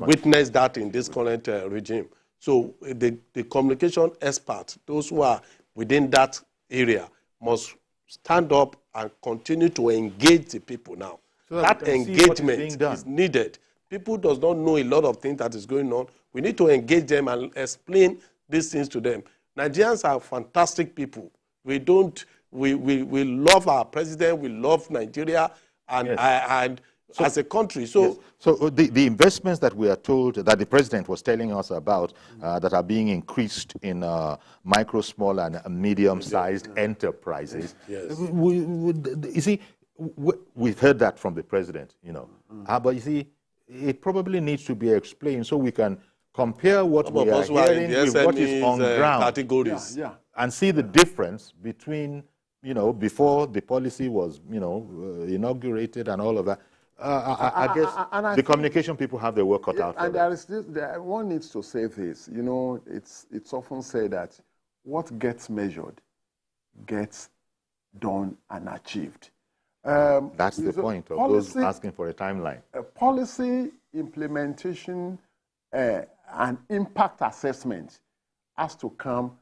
Speaker 3: witness that in this current regime. So the communication experts, those who are within that area, must stand up and continue to engage the people now. So that engagement is needed. People does not know a lot of things that is going on. We need to engage them and explain these things to them. Nigerians are fantastic people. We love our president. We love Nigeria, and and so, as a country. So,
Speaker 1: yes. So the investments that we are told, that the president was telling us about, that are being increased in micro, small, and medium-sized enterprises. Yes. You see, we've heard that from the president, you know. But you see, it probably needs to be explained so we can compare what we are hearing with what is on ground
Speaker 3: categories.
Speaker 1: And see the difference between, you know, before the policy was, you know, inaugurated and all of that. I guess the communication people have their work cut out.
Speaker 2: And there is this, one needs to say this. You know, it's often said that what gets measured gets done and achieved.
Speaker 1: That's the point of those asking for a timeline.
Speaker 2: Policy implementation and impact assessment has to come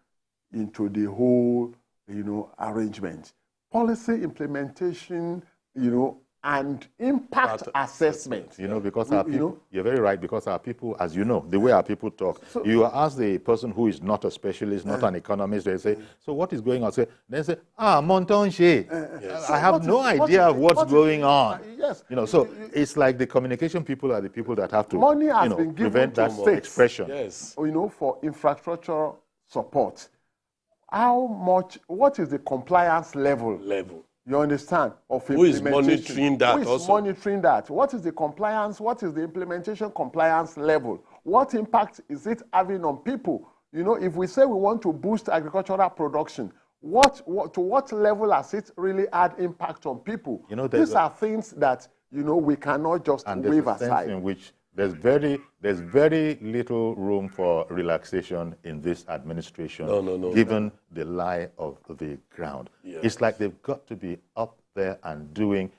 Speaker 2: into the whole, you know, arrangement. Policy implementation, you know, and impact assessment.
Speaker 1: You know, because our people, you're very right, because our people, as you know, the way our people talk, so, you ask the person who is not a specialist, not an economist, they say, so what is going on? They say, Montonche, I have no idea of what's going on.
Speaker 2: Yes.
Speaker 1: You know, so it's like the communication people are the people that have to,
Speaker 2: money has been given
Speaker 1: prevent that expression.
Speaker 3: Yes.
Speaker 2: You know, for infrastructure support. How much, what is the compliance level? You understand? Of
Speaker 3: who is monitoring that?
Speaker 2: Who is monitoring that? What is the compliance? What is the implementation compliance level? What impact is it having on people? You know, if we say we want to boost agricultural production, to what level has it really had impact on people?
Speaker 1: You know,
Speaker 2: these are things that, you know, we cannot just wave aside.
Speaker 1: In which there's very little room for relaxation in this administration, given the lie of the ground. Yes. It's like they've got to be up there and doing,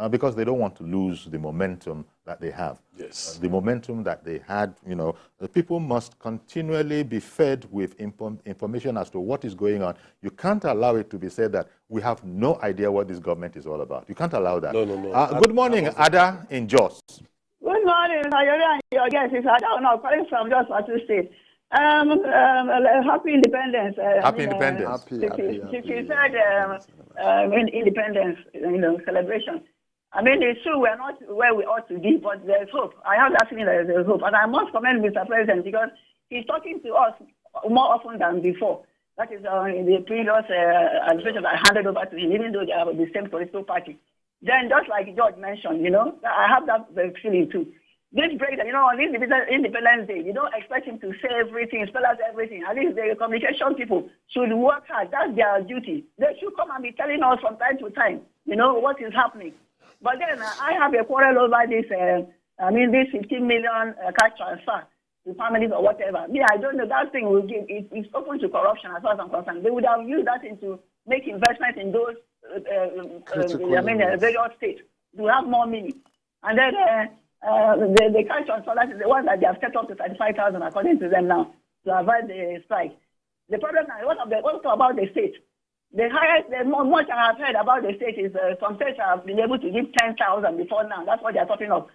Speaker 1: because they don't want to lose the momentum that they have.
Speaker 3: Yes.
Speaker 1: The momentum that they had, you know, the people must continually be fed with information as to what is going on. You can't allow it to be said that we have no idea what this government is all about. You can't allow that. Good morning, Ada in Jos.
Speaker 10: Good morning, Yori and your guests. I don't know, calling from Jos Plateau State. Happy Independence.
Speaker 1: Happy Independence.
Speaker 10: She said Independence, you know, celebration. I mean, it's true we're not where we ought to be, but there's hope. I have that feeling that there's hope. And I must commend Mr. President because he's talking to us more often than before. That is in the previous administration I handed over to him, even though they are the same political party. Then, just like George mentioned, you know, I have that feeling too. This breakdown, you know, on this Independence Day, you don't expect him to say everything, spell out everything. At least the communication people should work hard. That's their duty. They should come and be telling us from time to time, you know, what is happening. But then I have a quarrel over this, this 15 million cash transfer to families or whatever. Me, I don't know. That thing will give, it's open to corruption as far as I'm concerned. They would have used that to make investment in those various states to have more money. And then the cash transfer, that is the one that they have set up to 35,000 according to them now to avoid the strike. The problem now, what about the state? The highest, the much I have heard about the state is some states have been able to give 10,000 before now. That's what they are talking of.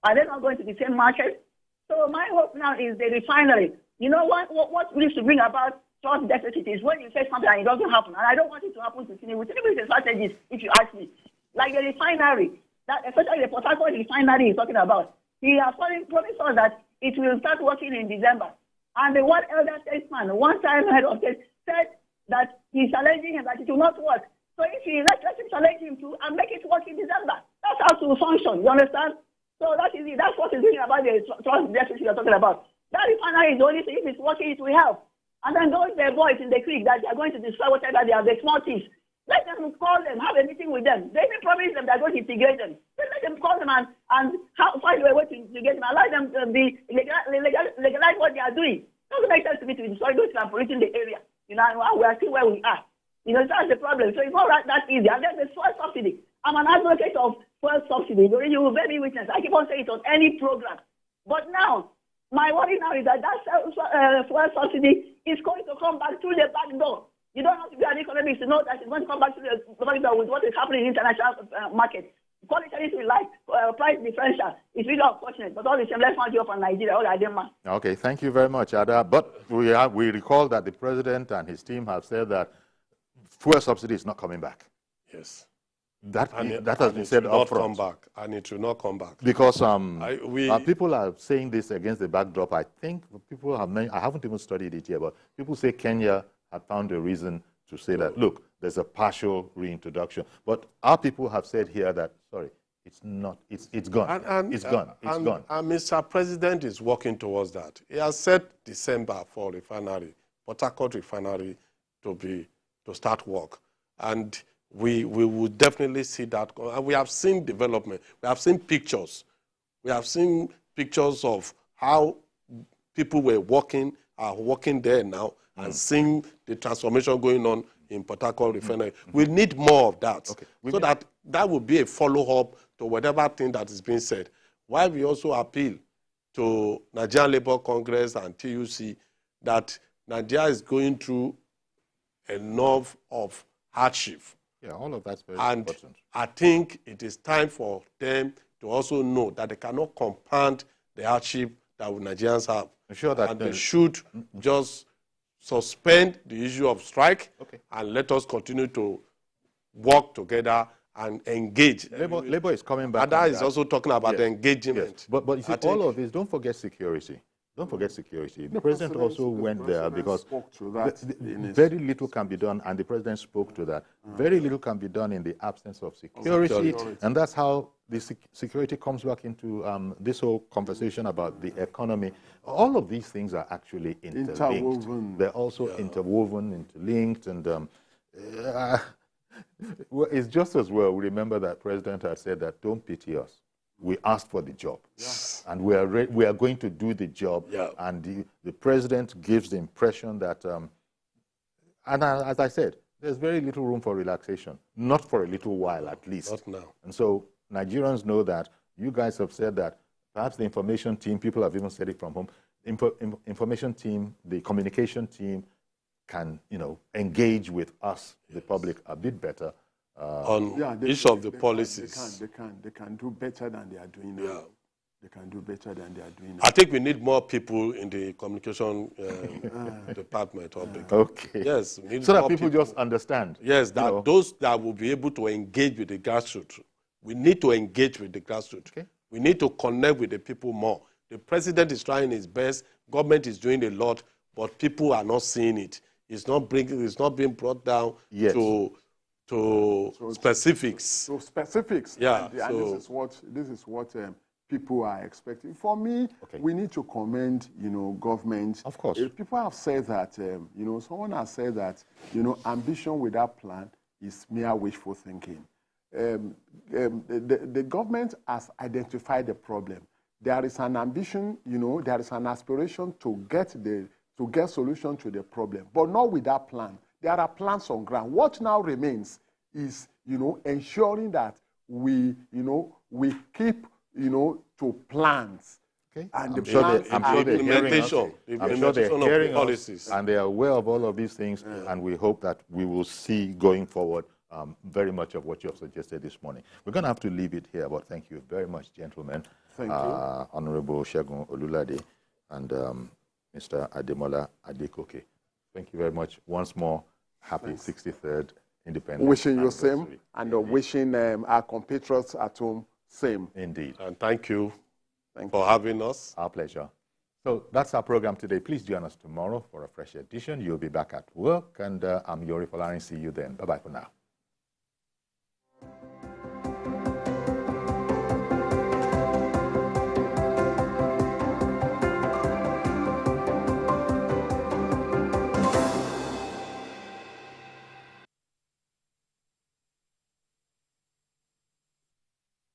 Speaker 10: Are they not going to the same market? So my hope now is the refinery. You know what needs to bring about trust deficit is when you say something and it doesn't happen. And I don't want it to happen to Tinubu. Tinubu is a strategist, if you ask me. Like the refinery, that especially the Port Harcourt refinery is talking about. He has promised us that it will start working in December. And the one elder statesman, one-time head of state, said that he's challenging him that it will not work. So if he let him challenge him to and make it work in December, that's how to function. You understand? So that is it. That's what he's doing about the trust deficit you're talking about. That refinery is the only thing. If it's working, it will help. And then those boys in the creek that they are going to destroy whatever they have, the small thieves, let them call them, have a meeting with them. They even promise them they're going to integrate them. Then let them call them and find a way to integrate them. Allow them to be legalize what they are doing. It doesn't make sense to me to destroy those and polluting the area. You know, we are still where we are. You know, that's the problem. So it's not that easy. And then the fuel subsidy. I'm an advocate of fuel subsidy. You will bear me witness. I keep on saying it on any program. But now, my worry now is that fuel subsidy is going to come back through the back door. You don't have to be an economist to know that it's going to come back to the back door with what is happening in the international market. Call it anything we like, price differential. It's really unfortunate, but all the same, let's not give up on Nigeria.
Speaker 1: Okay, thank you very much, Ada. But we recall that the president and his team have said that fuel subsidy is not coming back.
Speaker 3: Yes.
Speaker 1: That has been said up front.
Speaker 3: And it will not come back.
Speaker 1: Because people are saying this against the backdrop. I think people have I haven't even studied it yet, but people say Kenya have found a reason to say that, look, there's a partial reintroduction. But our people have said here that, sorry, it's not, it's gone. It's gone.
Speaker 3: And Mr. President is working towards that. He has set December for refinery, Port Harcourt refinery, to start work. And we will definitely see that. And we have seen development. We have seen pictures. We have seen pictures of how people are working there now and seeing the transformation going on in Port Harcourt Refinery. We need more of that, so that will be a follow-up to whatever thing that is being said. While we also appeal to Nigerian Labour Congress and TUC that Nigeria is going through enough of hardship.
Speaker 1: Yeah, all of that's very important.
Speaker 3: And I think it is time for them to also know that they cannot compound the hardship that Nigerians have.
Speaker 1: I'm sure that
Speaker 3: and they should just suspend the issue of strike and let us continue to work together and engage.
Speaker 1: Labour is coming back.
Speaker 3: And that is also talking about the engagement.
Speaker 1: Yes. But you see, all of this, don't forget security. Don't forget security. The president also went there because very little can be done, and the president spoke to that. Very little can be done in the absence of security, and that's how the security comes back into this whole conversation about the economy. All of these things are actually interlinked. They're also interwoven, interlinked, and well, it's just as well. We remember that president had said that, don't pity us. We asked for the job, and we are going to do the job. And the president gives the impression that, and as I said, there's very little room for relaxation, not for a little while at least.
Speaker 3: Not now.
Speaker 1: And so Nigerians know that. You guys have said that. Perhaps the information team, people have even said it from home, information team, the communication team can, engage with us, the public, a bit better.
Speaker 3: On each of the policies.
Speaker 2: They can do better than they are doing now. They can do better than they are doing now.
Speaker 3: I think we need more people in the communication department.
Speaker 1: Okay.
Speaker 3: Yes.
Speaker 1: So that people just understand.
Speaker 3: Yes, that those that will be able to engage with the grassroots. We need to engage with the grassroots. Okay. We need to connect with the people more. The president is trying his best. Government is doing a lot, but people are not seeing it. It's not being brought down to specifics.
Speaker 2: So specifics.
Speaker 3: Yeah.
Speaker 2: And this is what people are expecting. For me, we need to commend, government.
Speaker 1: Of course.
Speaker 2: People have said that, someone has said that, ambition without plan is mere wishful thinking. The government has identified the problem. There is an ambition, there is an aspiration to get solution to the problem, but not without plan. There are plans on ground. What now remains is, ensuring that we keep, to plans.
Speaker 1: Okay.
Speaker 2: And
Speaker 1: I'm sure they're hearing
Speaker 3: policies.
Speaker 1: And they are aware of all of these things, and we hope that we will see going forward very much of what you have suggested this morning. We're going to have to leave it here, but thank you very much, gentlemen.
Speaker 2: Thank you.
Speaker 1: Honorable Segun Olulade and Mr. Ademola Adekoke. Thank you very much. Once more, happy 63rd Independence.
Speaker 2: Wishing you same, and wishing our compatriots at home same.
Speaker 1: Indeed.
Speaker 3: And thank you for having us.
Speaker 1: Our pleasure. So that's our program today. Please join us tomorrow for a fresh edition. You'll be back at work, and I'm Yori Folarin. See you then. Bye-bye for now.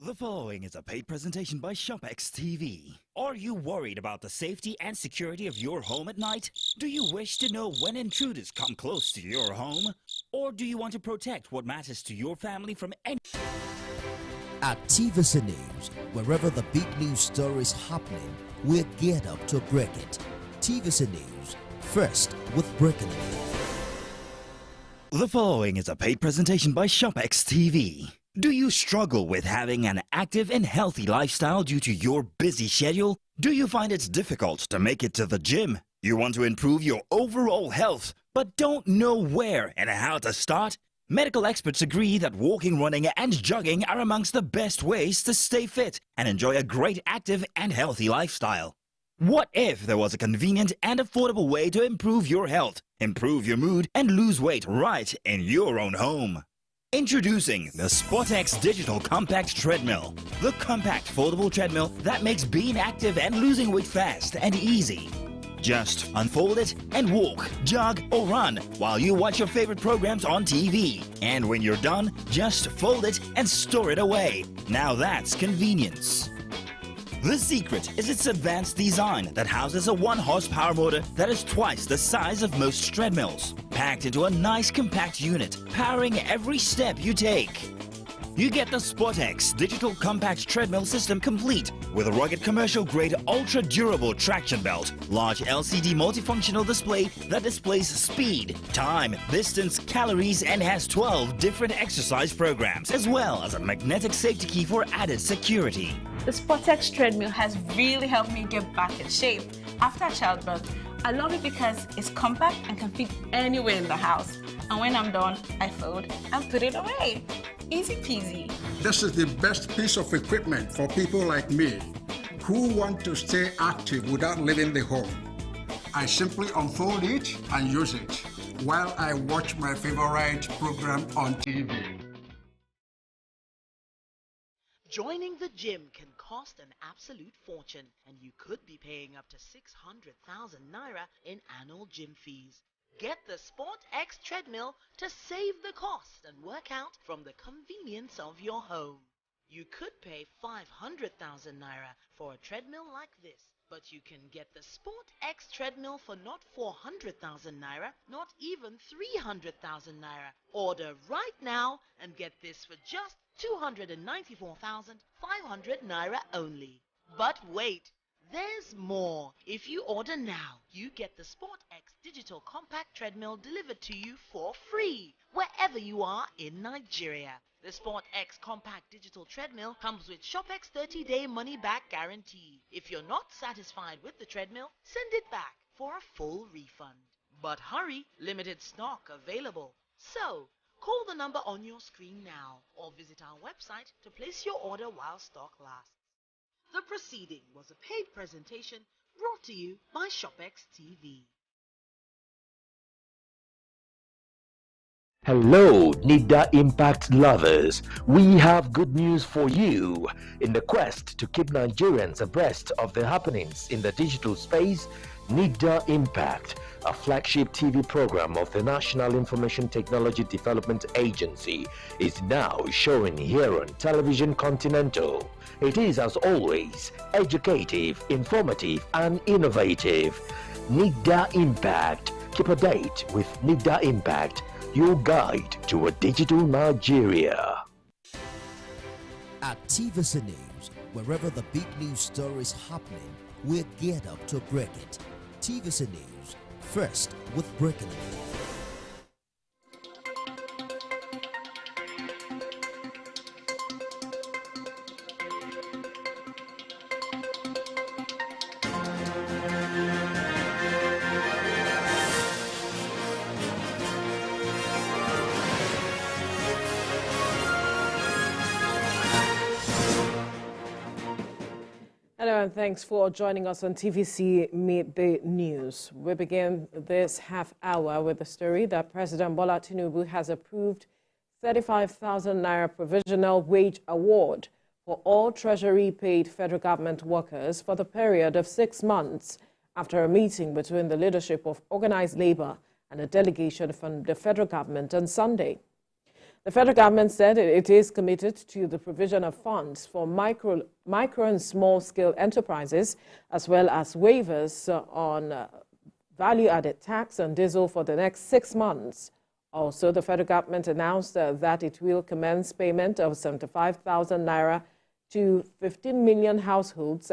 Speaker 11: The following is a paid presentation by ShopX TV. Are you worried about the safety and security of your home at night? Do you wish to know when intruders come close to your home? Or do you want to protect what matters to your family from any...
Speaker 12: At TVC News, wherever the big news story is happening, we're geared up to break it. TVC News, first with breaking news.
Speaker 11: The following is a paid presentation by ShopX TV. Do you struggle with having an active and healthy lifestyle due to your busy schedule? Do you find it's difficult to make it to the gym? You want to improve your overall health, but don't know where and how to start? Medical experts agree that walking, running, and jogging are amongst the best ways to stay fit and enjoy a great active and healthy lifestyle. What if there was a convenient and affordable way to improve your health, improve your mood, and lose weight right in your own home? Introducing the SportX Digital Compact Treadmill, the compact foldable treadmill that makes being active and losing weight fast and easy. Just unfold it and walk, jog, or run while you watch your favorite programs on TV. And when you're done, just fold it and store it away. Now that's convenience. The secret is its advanced design that houses a 1 horsepower motor that is twice the size of most treadmills, packed into a nice compact unit, powering every step you take. You get the SportX Digital Compact Treadmill System complete with a rugged commercial-grade ultra-durable traction belt, large LCD multifunctional display that displays speed, time, distance, calories, and has 12 different exercise programs, as well as a magnetic safety key for added security.
Speaker 13: The SportX treadmill has really helped me get back in shape after childbirth. I love it because it's compact and can fit anywhere in the house. And when I'm done, I fold and put it away. Easy peasy.
Speaker 14: This is the best piece of equipment for people like me who want to stay active without leaving the home. I simply unfold it and use it while I watch my favorite program on TV.
Speaker 15: Joining the gym can cost an absolute fortune, and you could be paying up to 600,000 naira in annual gym fees. Get the SportX treadmill to save the cost and work out from the convenience of your home. You could pay 500,000 naira for a treadmill like this, but you can get the SportX treadmill for not 400,000 naira, not even 300,000 naira. Order right now and get this for just 294,500 naira only. But wait, there's more. If you order now, you get the SportX Digital Compact Treadmill delivered to you for free, wherever you are in Nigeria. The SportX Compact Digital Treadmill comes with ShopX 30-day money-back guarantee. If you're not satisfied with the treadmill, send it back for a full refund. But hurry, limited stock available. So, call the number on your screen now or visit our website to place your order while stock lasts. The proceeding was a paid presentation brought to you by ShopX TV.
Speaker 16: Hello, NIDA Impact lovers. We have good news for you. In the quest to keep Nigerians abreast of the happenings in the digital space, NIDA Impact, a flagship TV program of the National Information Technology Development Agency, is now showing here on Television Continental. It is, as always, educative, informative, and innovative. NIDA Impact. Keep a date with NIDA Impact, your guide to a digital Nigeria.
Speaker 12: At TVC News, wherever the big news story is happening, we're geared up to break it. TVC News, first with breaking news.
Speaker 17: Hello and thanks for joining us on TVC Midday News. We begin this half hour with the story that President Bola Tinubu has approved 35,000 Naira provisional wage award for all Treasury-paid federal government workers for the period of 6 months after a meeting between the leadership of organized labor and a delegation from the federal government on Sunday. The federal government said it is committed to the provision of funds for micro and small-scale enterprises, as well as waivers on value-added tax on diesel for the next 6 months. Also, the federal government announced that it will commence payment of 75,000 Naira to 15 million households